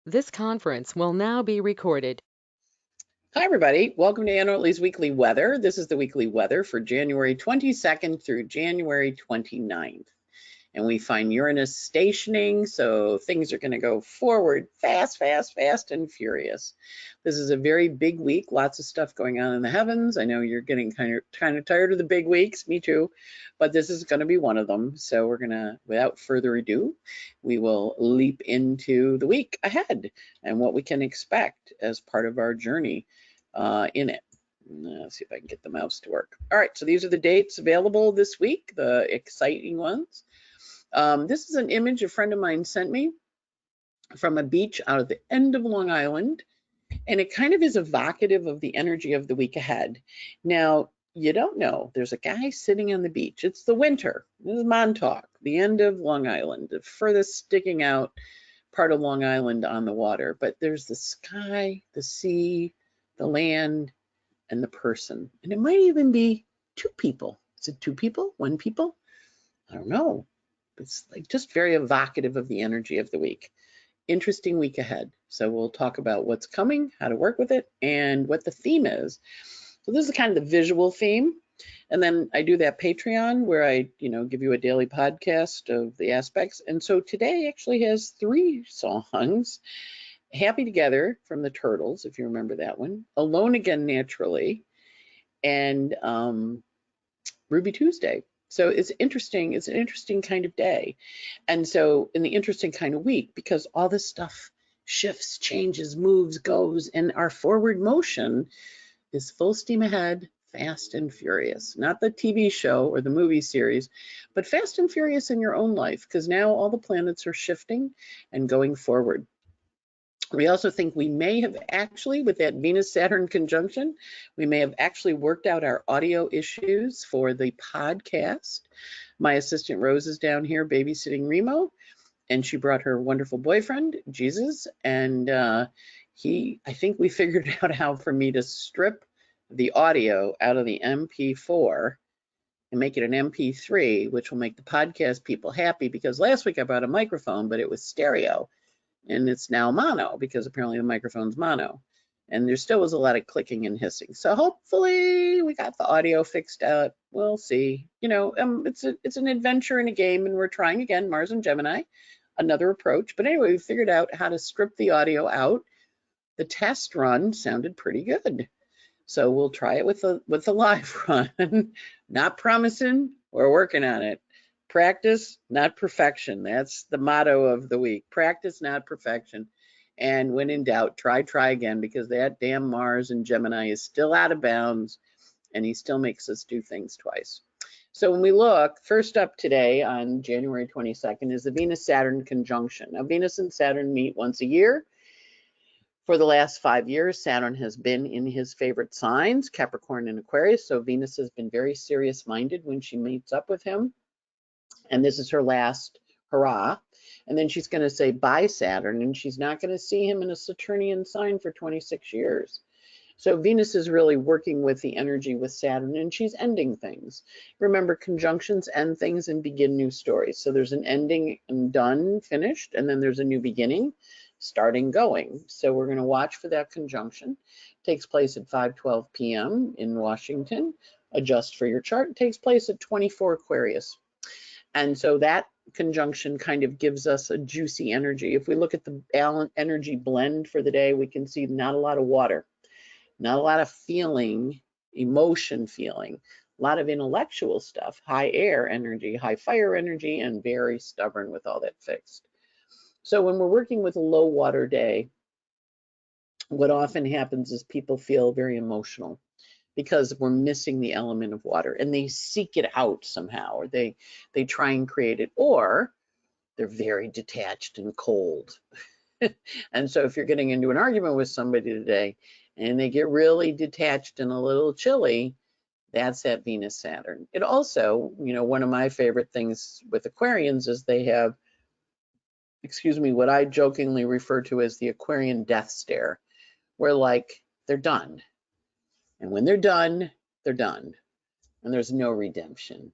This conference will now be recorded. Hi, everybody. Welcome to Orteelee's weekly weather. This is the weekly weather for January 22nd through January 29th. And we find Uranus stationing, so things are going to go forward fast and furious. This is a very big week, lots of stuff going on in the heavens. I know you're getting kind of tired of the big weeks, me too, but this is going to be one of them. So we're going to, without further ado, we will leap into the week ahead and what we can expect as part of our journey in it. Let's see if I can get the mouse to work. All right, so these are the dates available this week, the exciting ones. This is an image a friend of mine sent me from a beach out at the end of Long Island, and it kind of is evocative of the energy of the week ahead. Now, you don't know, there's a guy sitting on the beach. It's the winter. This is Montauk, the end of Long Island, the furthest sticking out part of Long Island on the water. But there's the sky, the sea, the land, and the person. And it might even be two people. Is it two people? One people? I don't know. It's like just very evocative of the energy of the week. Interesting week ahead. So we'll talk about what's coming, how to work with it, and what the theme is. So this is kind of the visual theme. And then I do that Patreon where I, give you a daily podcast of the aspects. And so today actually has 3 songs. Happy Together from the Turtles, if you remember that one. Alone Again Naturally, and Ruby Tuesday. So it's interesting. It's an interesting kind of day. And so in the interesting kind of week, because all this stuff shifts, changes, moves, goes, and our forward motion is full steam ahead, fast and furious. Not the TV show or the movie series, but fast and furious in your own life, because now all the planets are shifting and going forward. We also think we may have actually, with that Venus-Saturn conjunction, we may have actually worked out our audio issues for the podcast. My assistant Rose is down here babysitting Remo, and she brought her wonderful boyfriend, Jesus, and I think we figured out how for me to strip the audio out of the MP4 and make it an MP3, which will make the podcast people happy, because last week I brought a microphone, but it was stereo. And it's now mono because apparently the microphone's mono. And there still was a lot of clicking and hissing. So hopefully we got the audio fixed out. We'll see. It's an adventure and a game, and we're trying again, Mars and Gemini, another approach. But anyway, we figured out how to strip the audio out. The test run sounded pretty good. So we'll try it with the live run. Not promising, we're working on it. Practice, not perfection. That's the motto of the week. Practice, not perfection. And when in doubt, try again, because that damn Mars and Gemini is still out of bounds, and he still makes us do things twice. So when we look, first up today on January 22nd is the Venus-Saturn conjunction. Now, Venus and Saturn meet once a year. For the last 5 years, Saturn has been in his favorite signs, Capricorn and Aquarius. So Venus has been very serious-minded when she meets up with him. And this is her last hurrah. And then she's going to say bye, Saturn, and she's not going to see him in a Saturnian sign for 26 years. So Venus is really working with the energy with Saturn, and she's ending things. Remember, conjunctions end things and begin new stories. So there's an ending and done, finished, and then there's a new beginning, starting, going. So we're going to watch for that conjunction. It takes place at 5:12 p.m. in Washington. Adjust for your chart. It takes place at 24 Aquarius. And so that conjunction kind of gives us a juicy energy. If we look at the energy blend for the day, we can see not a lot of water, not a lot of feeling, emotion feeling, a lot of intellectual stuff, high air energy, high fire energy, and very stubborn with all that fixed. So when we're working with a low water day, what often happens is people feel very emotional, because we're missing the element of water, and they seek it out somehow, or they try and create it, or they're very detached and cold. And so if you're getting into an argument with somebody today and they get really detached and a little chilly, that's that Venus-Saturn. It also, one of my favorite things with Aquarians is they have, what I jokingly refer to as the Aquarian death stare, where like they're done. And when they're done, and there's no redemption.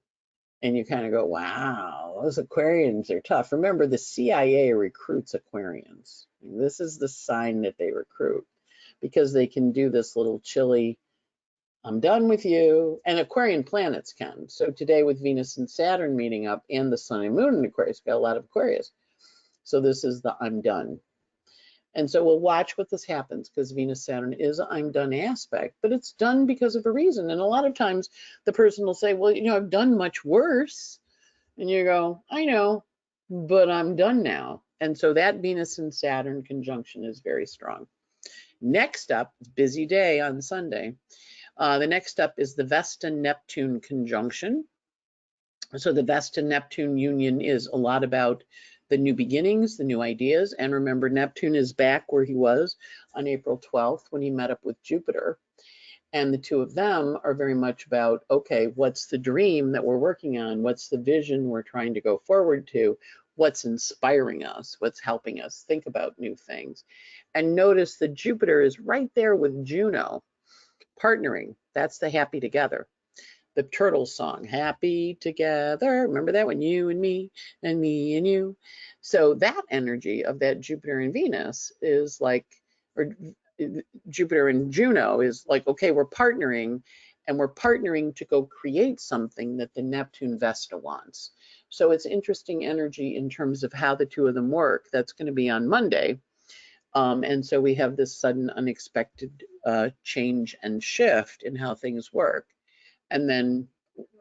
And you kind of go, wow, those Aquarians are tough. Remember, the CIA recruits Aquarians. This is the sign that they recruit, because they can do this little chilly, I'm done with you. And Aquarian planets can. So today with Venus and Saturn meeting up and the sun and moon in Aquarius, got a lot of Aquarius. So this is the I'm done. And so we'll watch what this happens, because Venus-Saturn is an I'm done aspect, but it's done because of a reason. And a lot of times the person will say, well, you know, I've done much worse. And you go, I know, but I'm done now. And so that Venus and Saturn conjunction is very strong. Next up, busy day on Sunday. The next up is the Vesta-Neptune conjunction. So the Vesta-Neptune union is a lot about the new beginnings, the new ideas. And remember, Neptune is back where he was on April 12th when he met up with Jupiter. And the two of them are very much about, okay, what's the dream that we're working on? What's the vision we're trying to go forward to? What's inspiring us? What's helping us think about new things? And notice that Jupiter is right there with Juno, partnering. That's the happy together. The turtle song, happy together. Remember that one? You and me and you. So that energy of that Jupiter and Venus is like, or Jupiter and Juno is like, okay, we're partnering, and we're partnering to go create something that the Neptune Vesta wants. So it's interesting energy in terms of how the two of them work. That's going to be on Monday. And so we have this sudden unexpected change and shift in how things work. And then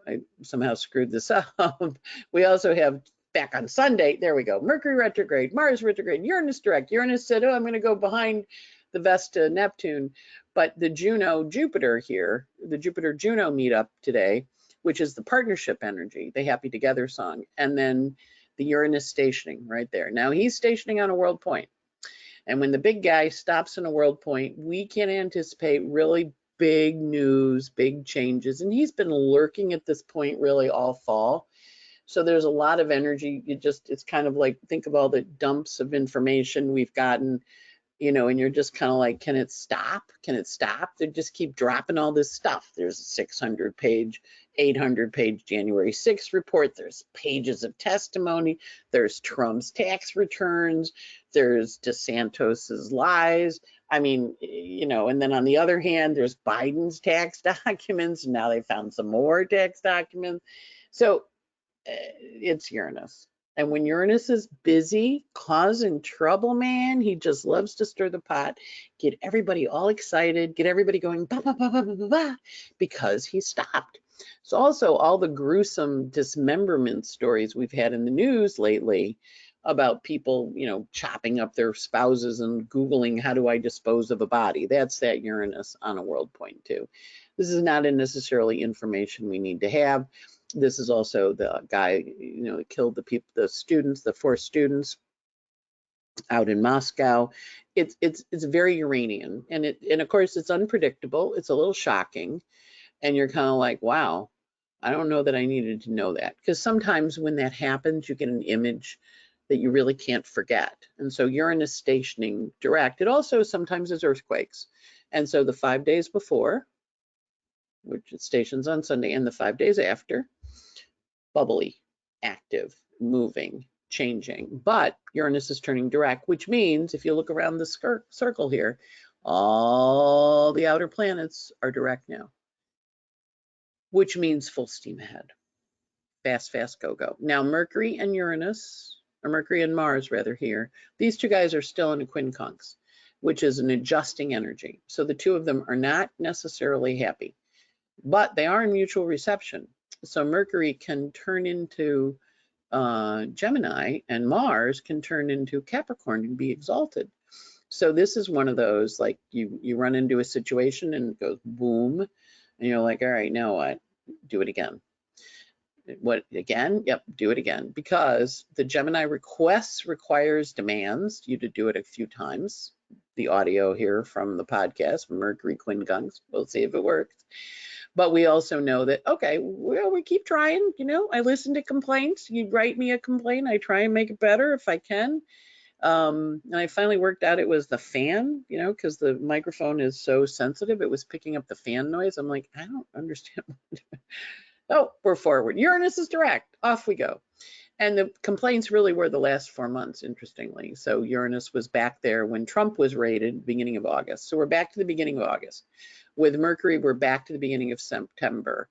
I somehow screwed this up. We also have back on Sunday, there we go, Mercury retrograde, Mars retrograde, Uranus direct. Uranus said, oh, I'm going to go behind the Vesta Neptune. But the Juno Jupiter here, the Jupiter Juno meetup today, which is the partnership energy, the happy together song, and then the Uranus stationing right there. Now he's stationing on a world point. And when the big guy stops in a world point, we can anticipate really big news, big changes. And he's been lurking at this point really all fall. So there's a lot of energy. It's kind of like, think of all the dumps of information we've gotten, you know, and you're just kind of like, can it stop? Can it stop? They just keep dropping all this stuff. There's a 600-page, 800-page January 6th report. There's pages of testimony. There's Trump's tax returns. There's DeSantos's lies. I mean, you know, and then on the other hand, there's Biden's tax documents. And now they found some more tax documents. So it's Uranus. And when Uranus is busy causing trouble, man, he just loves to stir the pot, get everybody all excited, get everybody going, bah, bah, bah, bah, bah, bah, because he stopped. So also all the gruesome dismemberment stories we've had in the news lately about people, you know, chopping up their spouses and Googling, how do I dispose of a body? That's that Uranus on a world point too. This is not necessarily information we need to have. This is also the guy, you know, that killed the people, the students, the 4 students out in Moscow. It's very Uranian, and of course it's unpredictable. It's a little shocking, and you're kind of like, wow, I don't know that I needed to know that, because sometimes when that happens, you get an image that you really can't forget. And so Uranus stationing direct. It also sometimes is earthquakes, and so the 5 days before, which it stations on Sunday, and the 5 days after, bubbly, active, moving, changing. But Uranus is turning direct, which means if you look around the circle here, all the outer planets are direct now, which means full steam ahead. Fast, fast, go, go. Now Mercury and Uranus, or Mercury and Mars rather here, these two guys are still in a quincunx, which is an adjusting energy. So the two of them are not necessarily happy, but they are in mutual reception. So Mercury can turn into Gemini, and Mars can turn into Capricorn and be exalted. So this is one of those, like you run into a situation and it goes boom, and you're like, all right, now what? Do it again. What again? Yep, do it again. Because the Gemini requires, demands you to do it a few times. The audio here from the podcast, Mercury quincunx, we'll see if it works. But we also know that, okay, well, we keep trying, you know, I listen to complaints. You write me a complaint, I try and make it better if I can. And I finally worked out it was the fan, you know, because the microphone is so sensitive, it was picking up the fan noise. I'm like, I don't understand. Oh, we're forward. Uranus is direct. Off we go. And the complaints really were the last 4 months, interestingly. So Uranus was back there when Trump was raided, beginning of August. So we're back to the beginning of August. With Mercury, we're back to the beginning of September.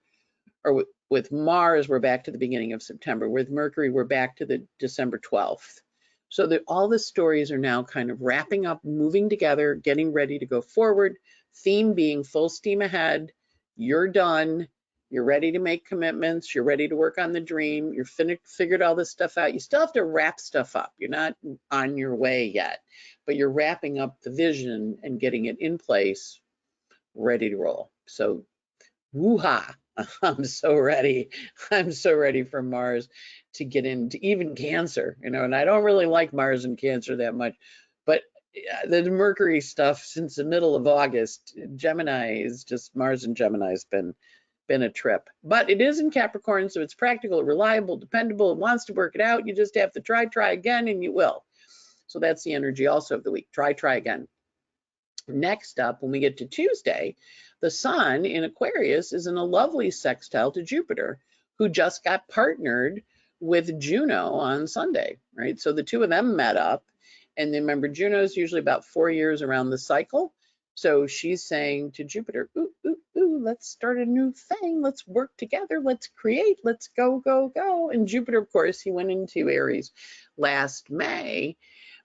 Or with Mars, we're back to the beginning of September. With Mercury, we're back to the December 12th. So that all the stories are now kind of wrapping up, moving together, getting ready to go forward. Theme being full steam ahead. You're done. You're ready to make commitments. You're ready to work on the dream. You're figured all this stuff out. You still have to wrap stuff up. You're not on your way yet, but you're wrapping up the vision and getting it in place, ready to roll. So, woo-ha. I'm so ready. I'm so ready for Mars to get into even Cancer, and I don't really like Mars and Cancer that much, but the Mercury stuff since the middle of August, Gemini is just, Mars and Gemini has been a trip. But it is in Capricorn, so it's practical, reliable, dependable. It wants to work it out. You just have to try again, and you will. So that's the energy also of the week. Try again. Next up, when we get to Tuesday, the sun in Aquarius is in a lovely sextile to Jupiter, who just got partnered with Juno on Sunday, right? So the two of them met up. And then remember, Juno is usually about 4 years around the cycle. So she's saying to Jupiter, ooh, ooh, ooh, let's start a new thing. Let's work together. Let's create. Let's go, go, go. And Jupiter, of course, he went into Aries last May,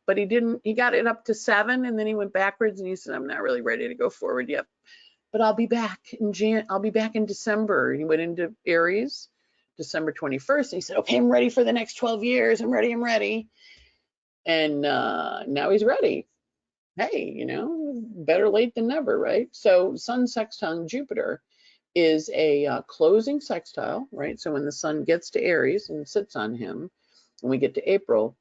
but he got it up to 7, and then he went backwards, and he said, I'm not really ready to go forward yet, but I'll be back in December. And he went into Aries December 21st, and he said, okay, I'm ready for the next 12 years. I'm ready. And now he's ready. Hey, better late than never, right? So Sun sextile Jupiter is a closing sextile, right? So when the sun gets to Aries and sits on him, when we get to April,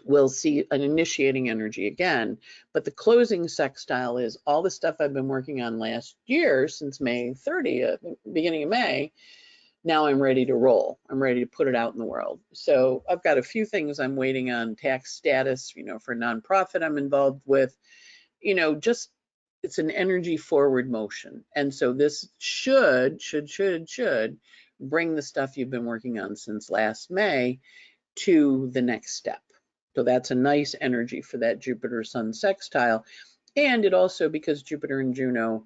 we'll see an initiating energy again. But the closing sextile is all the stuff I've been working on last year since May 30th, beginning of May. Now I'm ready to roll. I'm ready to put it out in the world. So I've got a few things I'm waiting on, tax status, for a nonprofit I'm involved with, just it's an energy forward motion. And so this should bring the stuff you've been working on since last May to the next step. So that's a nice energy for that Jupiter Sun sextile. And it also, because Jupiter and Juno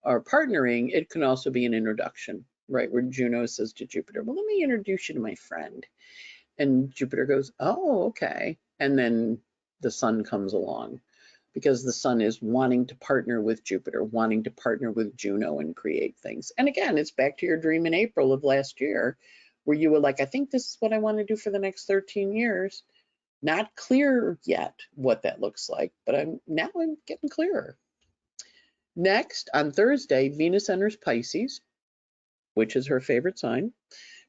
are partnering, it can also be an introduction, right? Where Juno says to Jupiter, well, let me introduce you to my friend. And Jupiter goes, oh, okay. And then the sun comes along, because the sun is wanting to partner with Jupiter, wanting to partner with Juno and create things. And again, it's back to your dream in April of last year, where you were like, I think this is what I want to do for the next 13 years. Not clear yet what that looks like, but I'm getting clearer. Next, on Thursday, Venus enters Pisces, which is her favorite sign.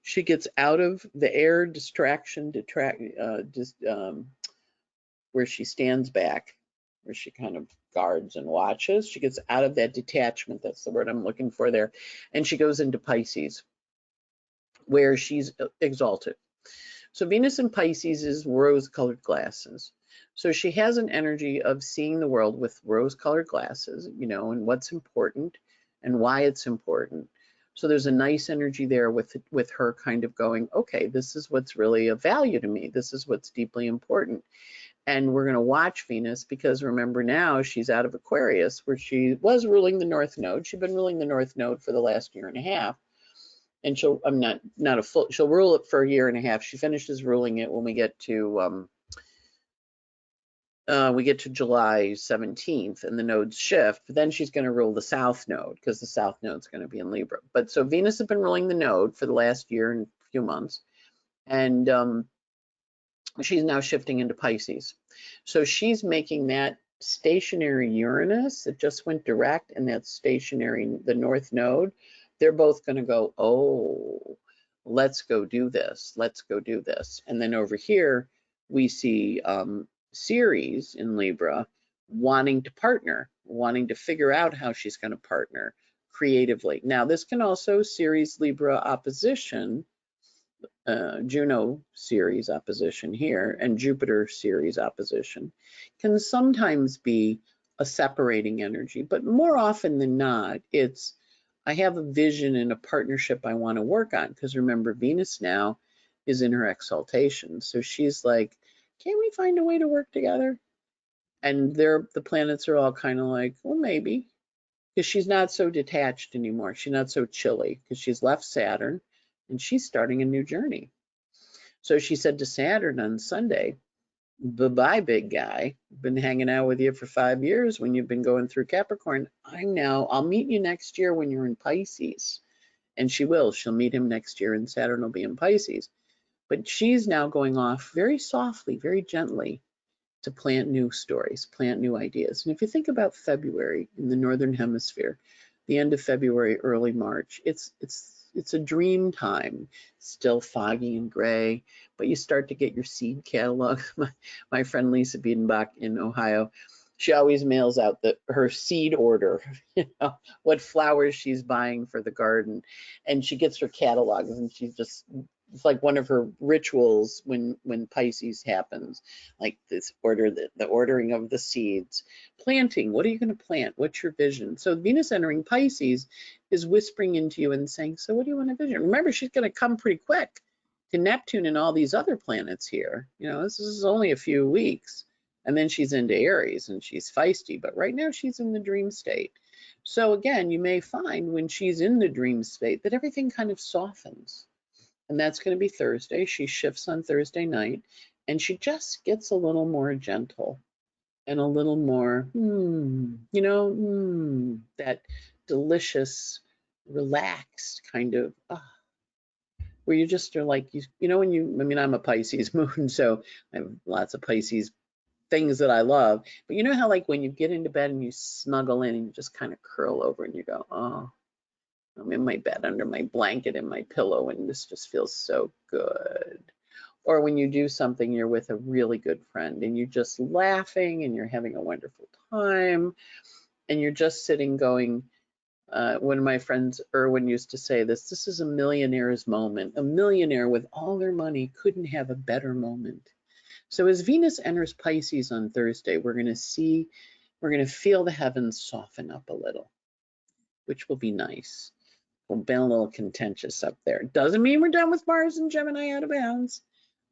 She gets out of the air distraction, where she stands back, where she kind of guards and watches. She gets out of that detachment, that's the word I'm looking for there, and she goes into Pisces, where she's exalted. So Venus in Pisces is rose-colored glasses. So she has an energy of seeing the world with rose-colored glasses, and what's important and why it's important. So there's a nice energy there with her kind of going, okay, this is what's really of value to me. This is what's deeply important. And we're going to watch Venus, because remember, now she's out of Aquarius, where she was ruling the North Node. She'd been ruling the North Node for the last year and a half. And she'll rule it for a year and a half. She finishes ruling it when we get to July 17th, and the nodes shift. But then she's going to rule the South Node, because the South Node's going to be in Libra. But so Venus has been ruling the node for the last year and a few months, and she's now shifting into Pisces. So she's making that stationary Uranus that just went direct, and that stationary, the North Node, they're both going to go, oh, let's go do this. Let's go do this. And then over here, we see Ceres in Libra wanting to partner, wanting to figure out how she's going to partner creatively. Now, this can also, Ceres Libra opposition, Juno Ceres opposition here, and Jupiter Ceres opposition, can sometimes be a separating energy, but more often than not, it's I have a vision and a partnership I want to work on. Because remember, Venus now is in her exaltation. So she's like, can we find a way to work together? And the planets are all kind of like, well, maybe. Because she's not so detached anymore. She's not so chilly because she's left Saturn and she's starting a new journey. So she said to Saturn on Sunday, bye-bye, big guy. Been hanging out with you for 5 years when you've been going through Capricorn. I'll meet you next year when you're in Pisces. And she'll meet him next year and Saturn will be in Pisces. But she's now going off very softly, very gently to plant new stories, plant new ideas. And if you think about February in the Northern Hemisphere, the end of February, early March, it's a dream time, still foggy and gray, but you start to get your seed catalog. My friend Lisa Biedenbach in Ohio, she always mails out her seed order, what flowers she's buying for the garden. And she gets her catalogs and it's like one of her rituals when Pisces happens, like this the ordering of the seeds. Planting, what are you going to plant? What's your vision? So Venus entering Pisces is whispering into you and saying, so what do you want to vision? Remember, she's going to come pretty quick to Neptune and all these other planets here. This is only a few weeks. And then she's into Aries and she's feisty, but right now she's in the dream state. So again, you may find when she's in the dream state that everything kind of softens. And that's going to be Thursday. She shifts on Thursday night and she just gets a little more gentle and a little more, that delicious, relaxed kind of, where you just are like, I'm a Pisces moon, so I have lots of Pisces things that I love. But you know how like when you get into bed and you snuggle in and you just kind of curl over and you go, oh, I'm in my bed under my blanket and my pillow and this just feels so good. Or when you do something, you're with a really good friend and you're just laughing and you're having a wonderful time and you're just sitting going, one of my friends, Erwin, used to say this is a millionaire's moment. A millionaire with all their money couldn't have a better moment. So as Venus enters Pisces on Thursday, we're going to feel the heavens soften up a little, which will be nice. We've been a little contentious up there. Doesn't mean we're done with Mars and Gemini out of bounds,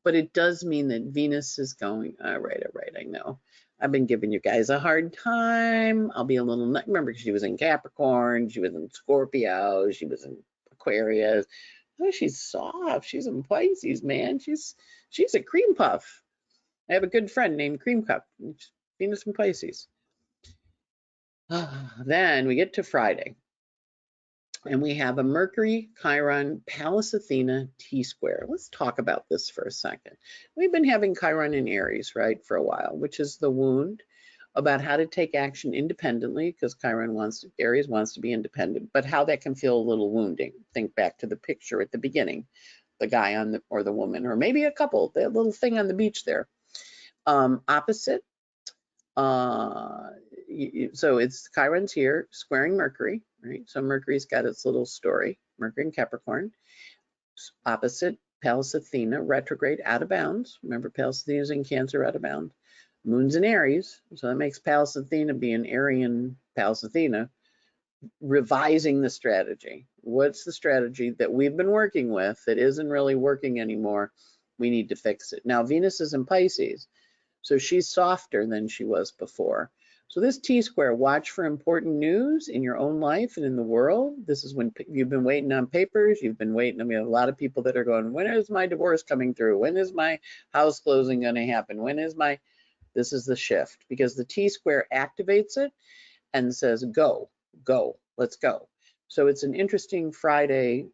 but it does mean that Venus is going, all right, I know. I've been giving you guys a hard time. I'll be a little, remember she was in Capricorn, she was in Scorpio, she was in Aquarius. Oh, she's soft. She's in Pisces, man. She's a cream puff. I have a good friend named Cream Cup, Venus in Pisces. Then we get to Friday. And we have a Mercury-Chiron Pallas Athena T-Square. Let's talk about this for a second. We've been having Chiron in Aries, right, for a while, which is the wound about how to take action independently, because Aries wants to be independent, but how that can feel a little wounding. Think back to the picture at the beginning, the guy or the woman, or maybe a couple, that little thing on the beach there. Opposite. So it's Chiron's here squaring Mercury, right? So Mercury's got its little story, Mercury and Capricorn. Opposite, Pallas Athena, retrograde, out of bounds. Remember, Pallas Athena's in Cancer, out of bounds. Moon's in Aries, so that makes Pallas Athena be an Arian Pallas Athena, revising the strategy. What's the strategy that we've been working with that isn't really working anymore? We need to fix it. Now, Venus is in Pisces, so she's softer than she was before. So this T-square, watch for important news in your own life and in the world. This is when you've been waiting on papers. You've been waiting. I mean, a lot of people that are going, when is my divorce coming through? When is my house closing going to happen? This is the shift, because the T-square activates it and says, go, let's go. So it's an interesting Friday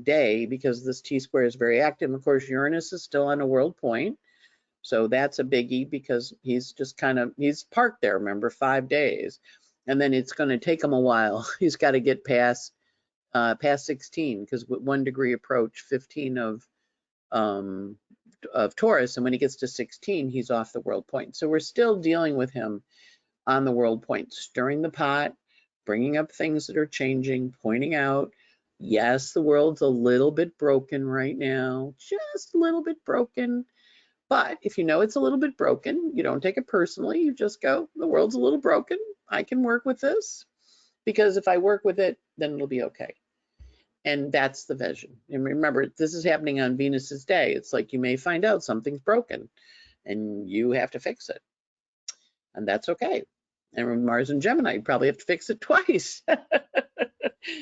day because this T-square is very active. Of course, Uranus is still on a world point. So that's a biggie because he's parked there, remember, 5 days. And then it's going to take him a while. He's got to get past 16, because with 1 degree approach, 15 of Taurus. And when he gets to 16, he's off the world point. So we're still dealing with him on the world point, stirring the pot, bringing up things that are changing, pointing out, yes, the world's a little bit broken right now, just a little bit broken. But if you know it's a little bit broken, you don't take it personally. You just go, the world's a little broken. I can work with this. because if I work with it, then it'll be okay. And that's the vision. And remember, this is happening on Venus's day. It's like you may find out something's broken and you have to fix it. And that's okay. And with Mars and Gemini, you probably have to fix it twice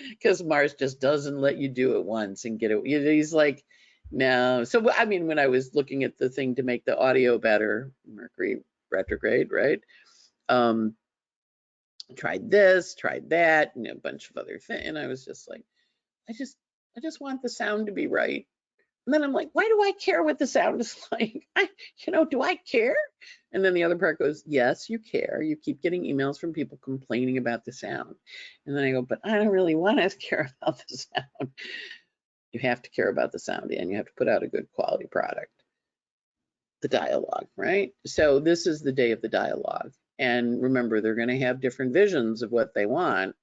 because Mars just doesn't let you do it once and get it. He's like, no. So, I mean, when I was looking at the thing to make the audio better, Mercury retrograde, right? Tried this, tried that, and a bunch of other things. And I was just like, I just want the sound to be right. And then I'm like, why do I care what the sound is like? Do I care? And then the other part goes, yes, you care. You keep getting emails from people complaining about the sound. And then I go, but I don't really want to care about the sound. You have to care about the sound, and you have to put out a good quality product. The dialogue, right? So this is the day of the dialogue. And remember, they're going to have different visions of what they want.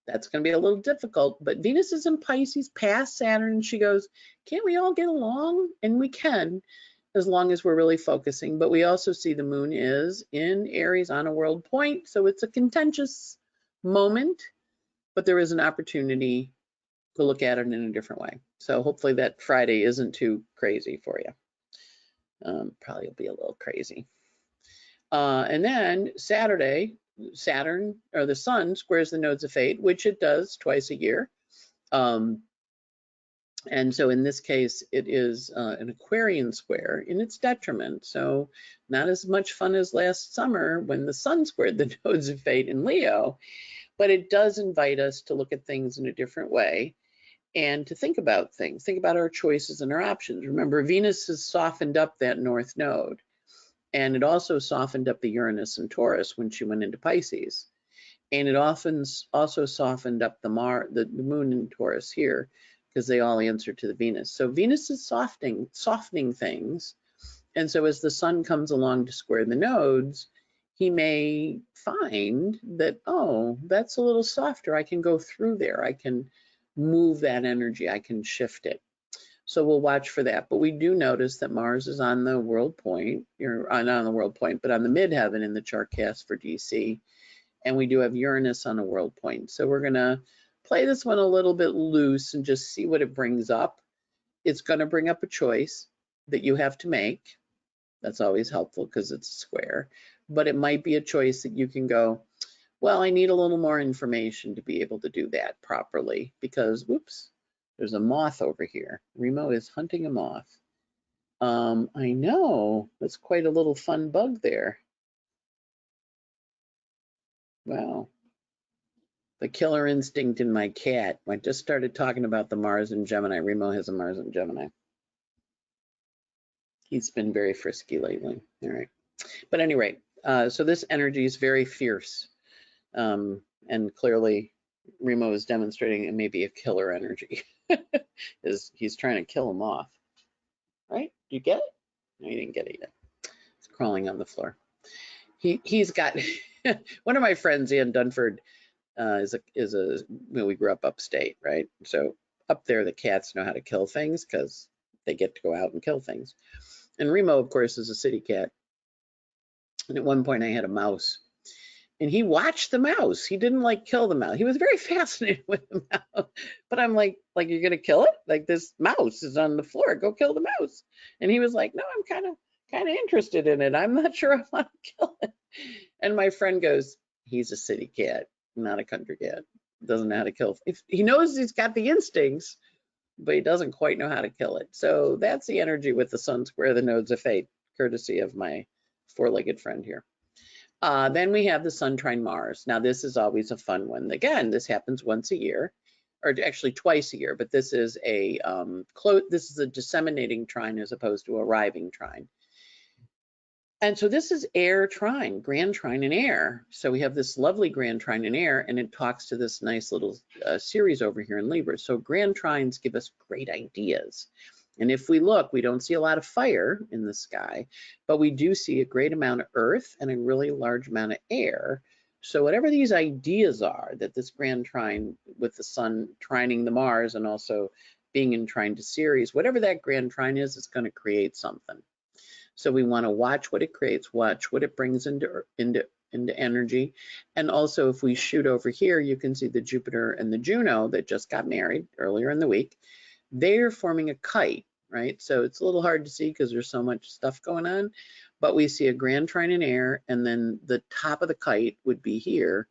That's going to be a little difficult, but Venus is in Pisces past Saturn. She goes, can't we all get along? And we can, as long as we're really focusing. But we also see the moon is in Aries on a world point. So it's a contentious moment, but there is an opportunity to look at it in a different way. So hopefully that Friday isn't too crazy for you. Probably will be a little crazy. And then Saturday, Saturn, or the sun, squares the nodes of fate, which it does twice a year. And so in this case, it is an Aquarian square in its detriment. So not as much fun as last summer when the sun squared the nodes of fate in Leo, but it does invite us to look at things in a different way and to think about things, think about our choices and our options. Remember, Venus has softened up that north node. And it also softened up the Uranus and Taurus when she went into Pisces. And it often also softened up the moon in Taurus here, because they all answer to the Venus. So Venus is softening things. And so as the sun comes along to square the nodes, he may find that, oh, that's a little softer. I can go through there. I can move that energy. I can shift it. So we'll watch for that. But we do notice that Mars is on the world point, or not on the world point, but on the midheaven in the chart cast for DC. And we do have Uranus on a world point. So we're going to play this one a little bit loose and just see what it brings up. It's going to bring up a choice that you have to make. That's always helpful because it's a square. But it might be a choice that you can go, well, I need a little more information to be able to do that properly because, whoops. There's a moth over here. Remo is hunting a moth. I know, that's quite a little fun bug there. Wow. The killer instinct in my cat. I just started talking about the Mars and Gemini. Remo has a Mars and Gemini. He's been very frisky lately. All right. But anyway, so this energy is very fierce. And clearly, Remo is demonstrating it may be a killer energy. He's trying to kill him off, right? You get it? No, you didn't get it yet. It's crawling on the floor. He's got one of my friends, Ian Dunford, we grew up upstate, right? So up there, the cats know how to kill things because they get to go out and kill things. And Remo, of course, is a city cat. And at one point, I had a mouse. And he watched the mouse. He didn't like kill the mouse. He was very fascinated with the mouse. But I'm like you're gonna kill it? Like this mouse is on the floor. Go kill the mouse. And he was like, no, I'm kind of interested in it. I'm not sure I want to kill it. And my friend goes, he's a city cat, not a country cat. Doesn't know how to kill. He knows he's got the instincts, but he doesn't quite know how to kill it. So that's the energy with the sun square the nodes of fate, courtesy of my four-legged friend here. Then we have the sun trine Mars. Now this is always a fun one. Again, this happens once a year, or actually twice a year, but this is a disseminating trine as opposed to a arriving trine. And so this is air trine, grand trine in air. So we have this lovely grand trine in air, and it talks to this nice little series over here in Libra. So grand trines give us great ideas. And if we look, we don't see a lot of fire in the sky, but we do see a great amount of earth and a really large amount of air. So whatever these ideas are that this grand trine with the sun trining the Mars and also being in trine to Ceres, whatever that grand trine is, it's going to create something. So we want to watch what it creates, watch what it brings into energy. And also if we shoot over here, you can see the Jupiter and the Juno that just got married earlier in the week. They're forming a kite, right? So it's a little hard to see because there's so much stuff going on, but we see a grand trine in air, and then the top of the kite would be here.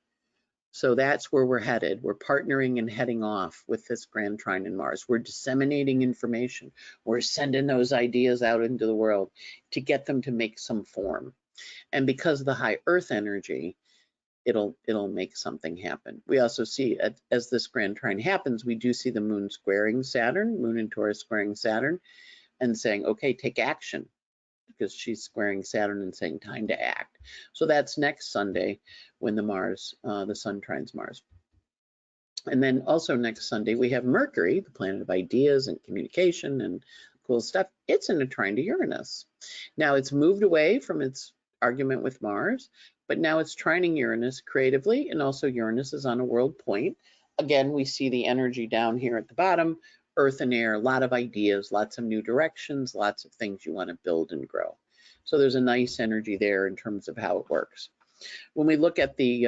So that's where we're headed. We're partnering and heading off with this grand trine in Mars. We're disseminating information. We're sending those ideas out into the world to get them to make some form. And because of the high Earth energy, it'll make something happen. We also see, as this grand trine happens, we do see the moon squaring Saturn, moon in Taurus squaring Saturn, and saying, okay, take action, because she's squaring Saturn and saying time to act. So that's next Sunday when the sun trines Mars. And then also next Sunday, we have Mercury, the planet of ideas and communication and cool stuff. It's in a trine to Uranus. Now it's moved away from its argument with Mars, but now it's trining Uranus creatively, and also Uranus is on a world point. Again, we see the energy down here at the bottom, earth and air, a lot of ideas, lots of new directions, lots of things you want to build and grow. So there's a nice energy there in terms of how it works. When we look at the,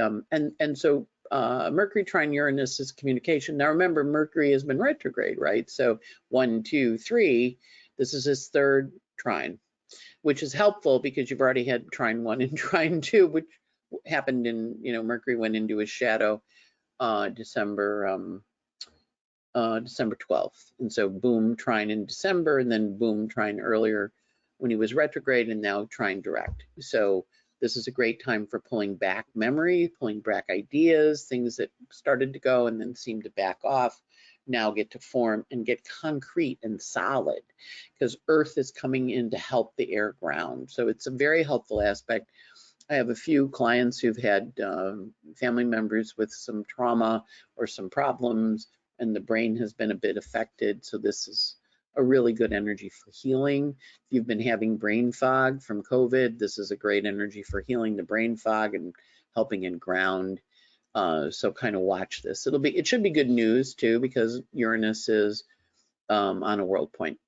Mercury trine Uranus is communication. Now remember, Mercury has been retrograde, right? So 1, 2, 3, this is his third trine, which is helpful because you've already had trine 1 and trine 2, which happened in, Mercury went into his shadow December 12th. And so boom, trine in December, and then boom, trine earlier when he was retrograde, and now trine direct. So this is a great time for pulling back memory, pulling back ideas, things that started to go and then seem to back off, now get to form and get concrete and solid, because Earth is coming in to help the air ground. So it's a very helpful aspect. I have a few clients who've had family members with some trauma or some problems, and the brain has been a bit affected. So this is a really good energy for healing. If you've been having brain fog from COVID, this is a great energy for healing the brain fog and helping it ground. So kind of watch this. It should be good news too, because Uranus is on a world point.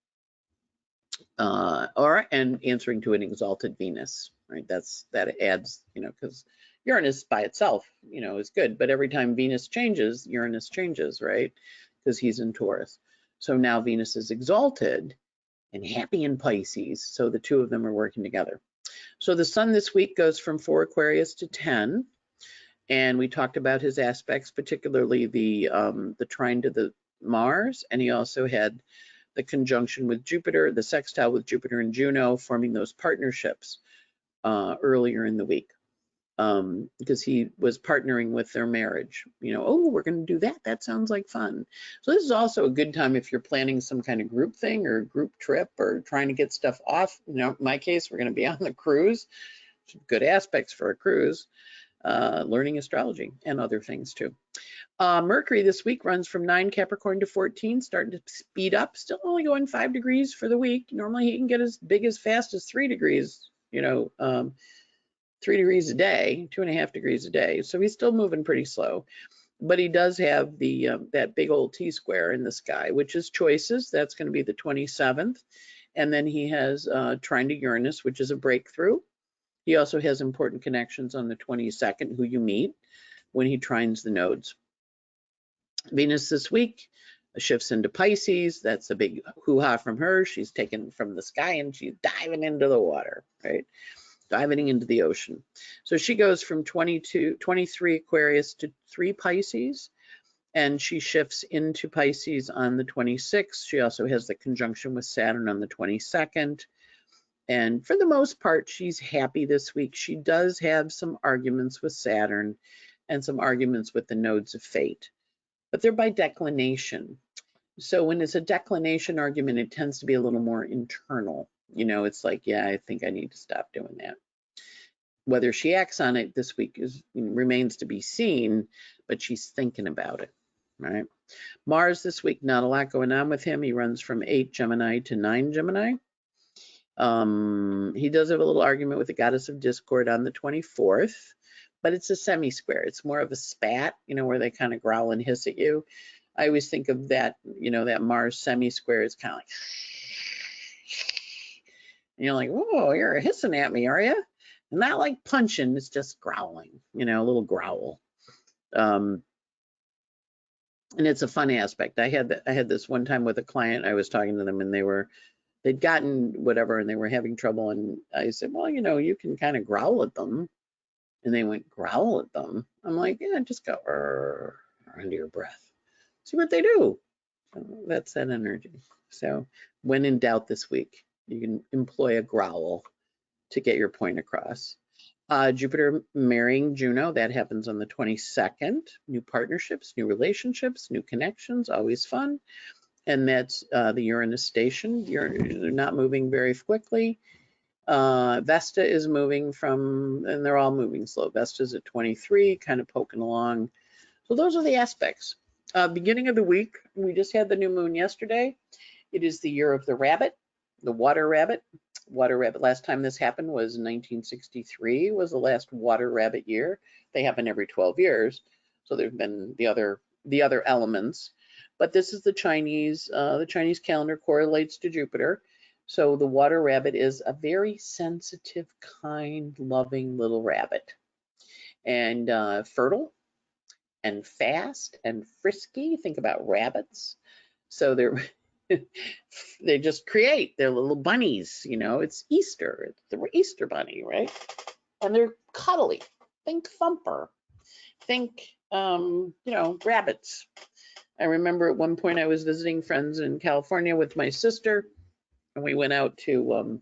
And answering to an exalted Venus, right? That adds, because Uranus by itself, is good, but every time Venus changes, Uranus changes, right? Because he's in Taurus. So now Venus is exalted and happy in Pisces. So the two of them are working together. So the sun this week goes from 4 Aquarius to 10. And we talked about his aspects, particularly the trine to the Mars. And he also had the conjunction with Jupiter, the sextile with Jupiter and Juno, forming those partnerships earlier in the week. Because he was partnering with their marriage. Oh, we're going to do that. That sounds like fun. So this is also a good time if you're planning some kind of group thing or group trip or trying to get stuff off. In my case, we're going to be on the cruise. Good aspects for a cruise, learning astrology and other things too. Mercury this week runs from 9 Capricorn to 14, starting to speed up, still only going 5 degrees for the week. Normally he can get as big as fast as 3 degrees, 3 degrees a day, 2.5 degrees a day. So he's still moving pretty slow, but he does have the that big old T-square in the sky, which is choices. That's going to be the 27th. And then he has trine to Uranus, which is a breakthrough. He also has important connections on the 22nd, who you meet when he trines the nodes. Venus this week shifts into Pisces. That's a big hoo-ha from her. She's taken from the sky and she's diving into the water, right? Diving into the ocean. So she goes from 23 Aquarius to 3 Pisces, and she shifts into Pisces on the 26th. She also has the conjunction with Saturn on the 22nd. And for the most part, she's happy this week. She does have some arguments with Saturn and some arguments with the nodes of fate, but they're by declination. So when it's a declination argument, it tends to be a little more internal. It's like, yeah, I think I need to stop doing that. Whether she acts on it this week remains to be seen, but she's thinking about it, right? Mars this week, not a lot going on with him. He runs from 8 Gemini to 9 Gemini. He does have a little argument with the goddess of discord on the 24th, but it's a semi-square. It's more of a spat, where they kind of growl and hiss at you. I always think of that, that Mars semi-square is kind of like, And you're like, whoa, you're hissing at me, are you? And not like punching, it's just growling, you know, a little growl. And it's a fun aspect. I had this one time with a client. I was talking to them, and they'd gotten whatever, and they were having trouble. And I said, well, you know, you can kind of growl at them. And they went, growl at them. I'm like, yeah, just go under your breath. See what they do. So that's that energy. So when in doubt this week, you can employ a growl to get your point across. Jupiter marrying Juno, that happens on the 22nd. New partnerships, new relationships, new connections, always fun. And that's the Uranus station. They're not moving very quickly. Vesta is moving from, and they're all moving slow. Vesta's at 23, kind of poking along. So those are the aspects. Beginning of the week, we just had the new moon yesterday. It is the year of the rabbit, the water rabbit. Water rabbit, last time this happened was 1963, was the last water rabbit year. They happen every 12 years. So there've been the other elements. But this is the Chinese calendar correlates to Jupiter. So the water rabbit is a very sensitive, kind, loving little rabbit. And fertile and fast and frisky. Think about rabbits. So they just create their little bunnies, you know, it's Easter, it's the Easter bunny, right? And they're cuddly. Think thumper. Think, you know, rabbits. I remember at one point I was visiting friends in California with my sister, and we went out to,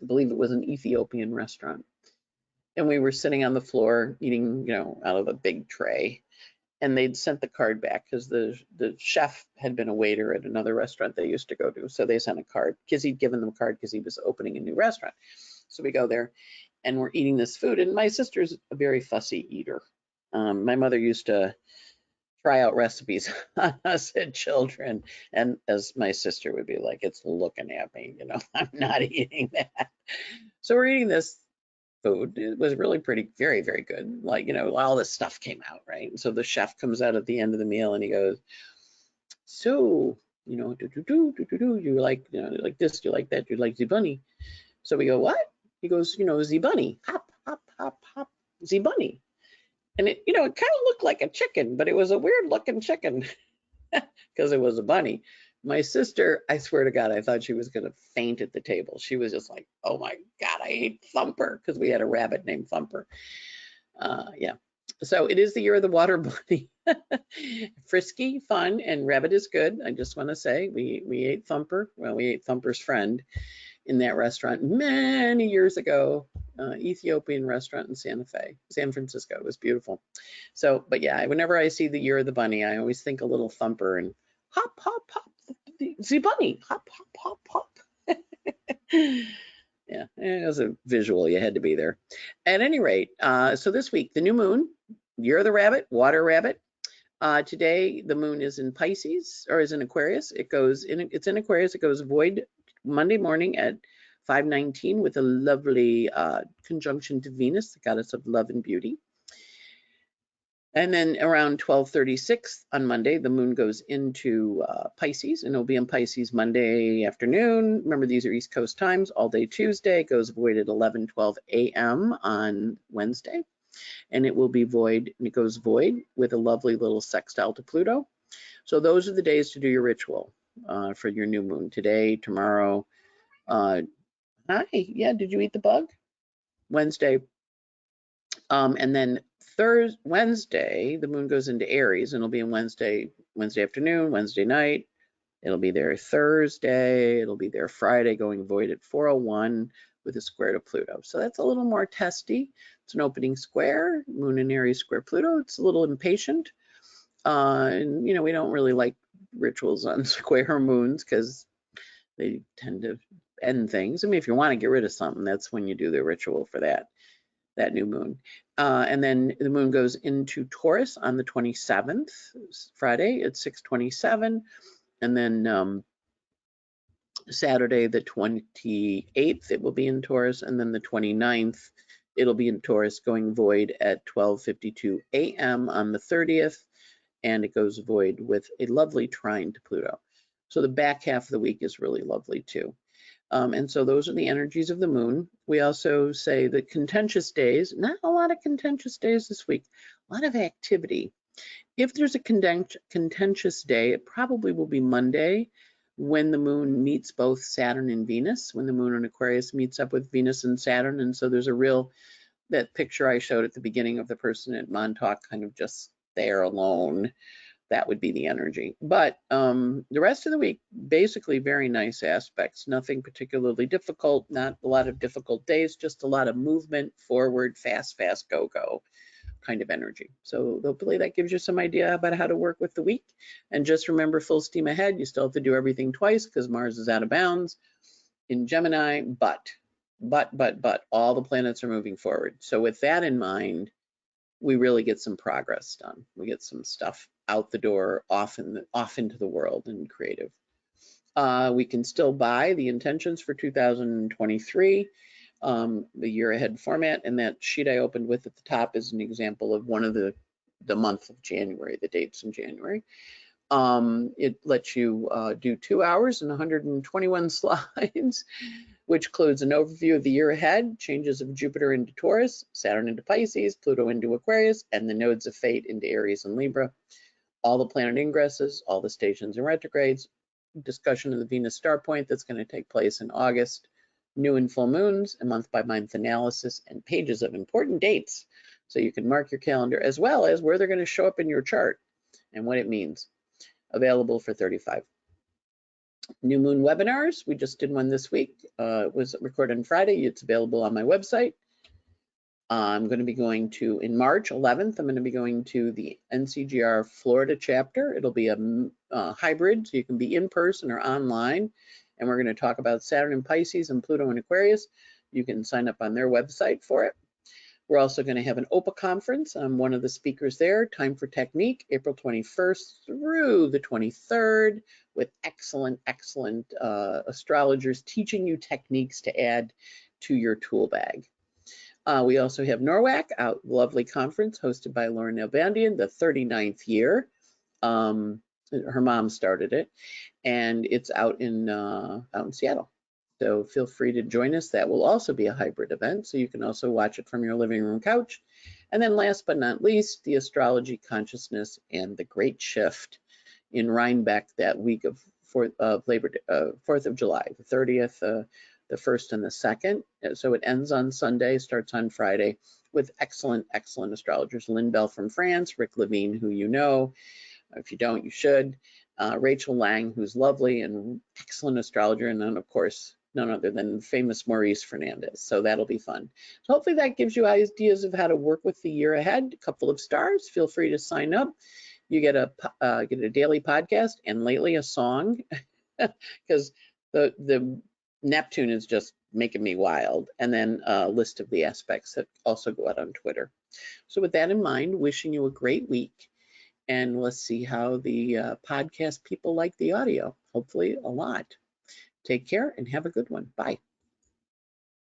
I believe it was an Ethiopian restaurant. And we were sitting on the floor eating, you know, out of a big tray. And they'd sent the card back because the chef had been a waiter at another restaurant they used to go to. So they sent a card because he'd given them a card because he was opening a new restaurant. So we go there and we're eating this food. And my sister's a very fussy eater. My mother used to try out recipes on us as children. And as my sister would be like, it's looking at me, you know, I'm not eating that. So we're eating this food. It was really pretty, very, very good. Like, you know, all this stuff came out, right? And so the chef comes out at the end of the meal and he goes, so, you know, you like, you know, like this, you like that, you like the bunny. So we go, what? He goes, you know, the bunny, hop, hop, hop, hop, the bunny. And it, you know, it kind of looked like a chicken, but it was a weird looking chicken because it was a bunny. My sister, I swear to God, I thought she was going to faint at the table. She was just like, oh my God, I ate Thumper, because we had a rabbit named Thumper. Yeah. So it is the year of the water bunny. Frisky, fun, and rabbit is good. I just want to say we ate Thumper. Well, we ate Thumper's friend in that restaurant many years ago, Ethiopian restaurant in San Francisco. It was beautiful. So, but yeah, whenever I see the year of the bunny, I always think a little Thumper and hop, hop, hop, the bunny, hop, hop, hop, hop. Yeah, it was a visual. You had to be there. At any rate, so this week, the new moon, year of the rabbit, water rabbit. Today, the moon is in Pisces, or is in Aquarius. It's in Aquarius. It goes void Monday morning at 5:19 with a lovely conjunction to Venus, the goddess of love and beauty. And then around 12:36 on Monday, the moon goes into Pisces, and it'll be in Pisces Monday afternoon. Remember, these are East Coast times, all day Tuesday. It goes void at 11:12 a.m. on Wednesday. And it will be void, and it goes void with a lovely little sextile to Pluto. So those are the days to do your ritual for your new moon. Today, tomorrow. Hi, yeah, did you eat the bug? Wednesday. And then Wednesday, the moon goes into Aries, and it'll be in Wednesday afternoon, Wednesday night. It'll be there Thursday. It'll be there Friday, going void at 4:01 with a square to Pluto. So that's a little more testy. It's an opening square, moon in Aries square Pluto. It's a little impatient. And, you know, we don't really like rituals on square moons because they tend to end things. I mean, if you want to get rid of something, that's when you do the ritual for that new moon. And then the moon goes into Taurus on the 27th, Friday at 6:27. And then Saturday, the 28th, it will be in Taurus. And then the 29th, it'll be in Taurus, going void at 12:52 a.m. on the 30th. And it goes void with a lovely trine to Pluto. So the back half of the week is really lovely too. And so those are the energies of the moon. We also say that contentious days, not a lot of contentious days this week, a lot of activity. If there's a contentious day, it probably will be Monday when the moon meets both Saturn and Venus, when the moon in Aquarius meets up with Venus and Saturn. And so there's a real, that picture I showed at the beginning of the person at Montauk kind of just there alone. That would be the energy. But the rest of the week, basically very nice aspects, nothing particularly difficult, not a lot of difficult days, just a lot of movement forward, fast, go kind of energy. So hopefully that gives you some idea about how to work with the week. And just remember, full steam ahead. You still have to do everything twice because Mars is out of bounds in Gemini, but all the planets are moving forward. So with that in mind, we really get some progress done. We get some stuff out the door, off into the world and creative. We can still buy the intentions for 2023, the year ahead format, and that sheet I opened with at the top is an example of one of the month of January, the dates in January. It lets you do 2 hours and 121 slides, which includes an overview of the year ahead, changes of Jupiter into Taurus, Saturn into Pisces, Pluto into Aquarius, and the nodes of fate into Aries and Libra. All the planet ingresses, all the stations and retrogrades, discussion of the Venus star point that's going to take place in August, new and full moons, a month-by-month analysis, and pages of important dates so you can mark your calendar, as well as where they're going to show up in your chart and what it means. Available for $35. New moon webinars, we just did one this week. It was recorded on Friday. It's available on my website. I'm going to be going to, in March 11th, I'm going to be going to the NCGR Florida chapter. It'll be a hybrid, so you can be in person or online. And we're going to talk about Saturn and Pisces and Pluto and Aquarius. You can sign up on their website for it. We're also going to have an OPA conference. I'm one of the speakers there, Time for Technique, April 21st through the 23rd, with excellent astrologers teaching you techniques to add to your tool bag. We also have NORWAC, a lovely conference hosted by Lauren Nalbandian, the 39th year. Her mom started it, and it's out in Seattle. So feel free to join us. That will also be a hybrid event, so you can also watch it from your living room couch. And then last but not least, the Astrology, Consciousness, and the Great Shift in Rhinebeck that week of 4th of July, the 30th, the 1st and the 2nd. So it ends on Sunday, starts on Friday, with excellent astrologers. Lynn Bell from France, Rick Levine, who you know. If you don't, you should. Rachel Lang, who's lovely and excellent astrologer, and then of course, none other than famous Maurice Fernandez. So that'll be fun. So hopefully that gives you ideas of how to work with the year ahead. A couple of stars. Feel free to sign up. You get a daily podcast and lately a song, because the Neptune is just making me wild. And then a list of the aspects that also go out on Twitter. So with that in mind, wishing you a great week. And let's see how the podcast people like the audio. Hopefully a lot. Take care and have a good one. Bye.